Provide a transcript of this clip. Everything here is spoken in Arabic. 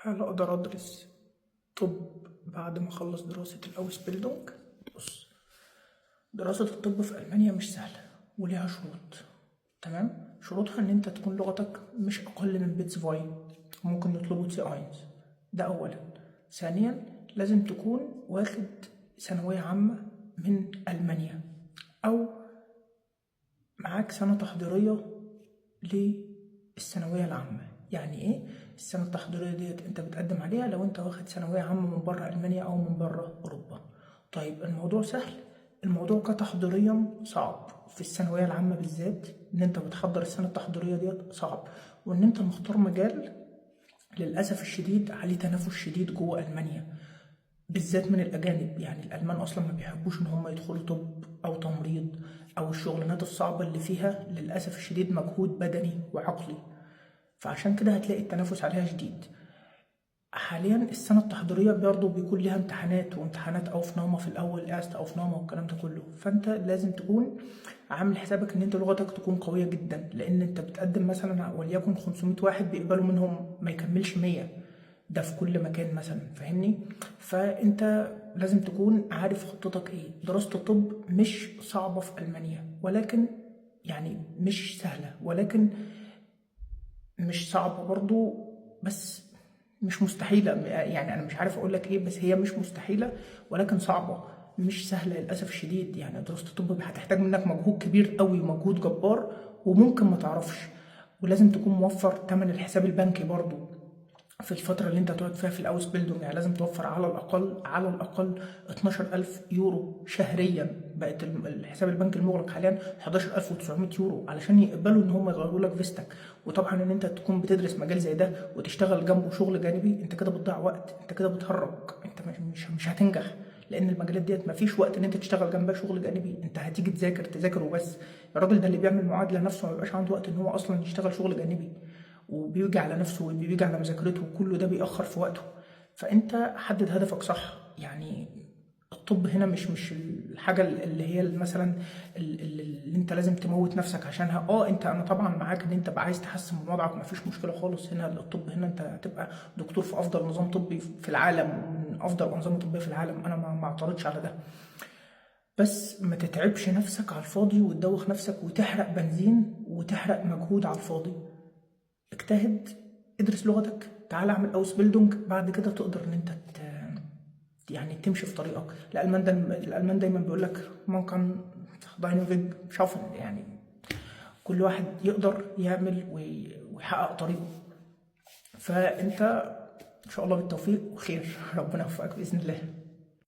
هل أقدر أدرس طب بعد ما أخلص دراسة الأوسبيلدونج؟ بص، دراسة الطب في ألمانيا مش سهلة وليها شروط. تمام؟ شروطها إن أنت تكون لغتك مش أقل من بيتس فاي، ممكن يطلبوا تي أينز، ده أولا. ثانيا لازم تكون واخد ثانوية عامة من ألمانيا، أو معاك سنة تحضيرية للثانوية العامة. يعني ايه السنة التحضيرية ديت؟ انت بتقدم عليها لو انت واخد ثانوية عامة من بره ألمانيا أو من بره أوروبا. طيب الموضوع سهل؟ الموضوع كتحضيريا صعب، في الثانوية العامة بالذات ان انت بتحضر السنة التحضيرية ديت صعب، وان انت مختار مجال للأسف الشديد عليه تنافس شديد جوه ألمانيا، بالذات من الأجانب. يعني الألمان أصلا ما بيحبوش إن هم يدخلوا طب أو تمريض أو الشغلانات الصعبة اللي فيها للأسف الشديد مجهود بدني وعقلي، فعشان كده هتلاقي التنافس عليها شديد. حاليا السنة التحضيرية برضه بيكون ليها امتحانات أوفنامة في الأول، إعست أوفنامة والكلام ده كله، فأنت لازم تكون عامل حسابك إن أنت لغتك تكون قوية جدا، لأن أنت بتقدم مثلا وليكن 500 واحد بيقبلوا منهم ما يكملش 100، ده في كل مكان مثلا، فاهمني؟ فأنت لازم تكون عارف خطتك إيه. دراسة الطب مش صعبة في ألمانيا، ولكن يعني مش سهلة، ولكن مش صعبة برضو، بس مش مستحيلة. يعني أنا مش عارف أقول لك إيه، بس هي مش مستحيلة ولكن صعبة، مش سهلة للأسف الشديد. يعني دراسة الطب هتحتاج منك مجهود كبير قوي ومجهود جبار، وممكن ما تعرفش. ولازم تكون موفر تمن الحساب البنكي برضو في الفترة اللي انت هتقعد فيها في الاوس بيلدونج. يعني لازم توفر على الأقل 12,000 يورو شهريا. بقت الحساب البنكي المغلق حاليا 11,900 يورو علشان يقبلوا ان هم يغيروا لك فيستك. وطبعا ان انت تكون بتدرس مجال زي ده وتشتغل جنبه شغل جانبي، انت كده بتضيع وقت، انت كده بتهرج، انت مش هتنجح، لان المجالات ديت مفيش وقت ان انت تشتغل جنبها شغل جانبي. انت هتيجي تذاكر وبس. الراجل ده اللي بيعمل معادله نفسه ما بيبقاش عنده وقت ان هو اصلا يشتغل شغل جانبي، وبيجي على نفسه وبيجي على مذاكرته، وكله ده بيأخر في وقته. فانت حدد هدفك صح. يعني الطب هنا مش الحاجه اللي هي مثلا اللي انت لازم تموت نفسك عشانها. انا طبعا معاك ان انت بقى عايز تحسن من وضعك، مفيش مشكله خالص. هنا الطب هنا انت هتبقى دكتور في افضل نظام طبي في العالم، من افضل الانظمه الطبيه في العالم، انا ما اعترضش على ده. بس ما تتعبش نفسك على الفاضي وتدوخ نفسك وتحرق بنزين وتحرق مجهود على الفاضي. اجتهد، ادرس لغتك، تعال اعمل اوس بيلدونج، بعد كده تقدر ان انت يعني تمشي في طريقك. الالمان دايما بيقول لك مان كان داينوفيج شافن، يعني كل واحد يقدر يعمل ويحقق طريقه. فانت ان شاء الله بالتوفيق وخير، ربنا يوفقك باذن الله.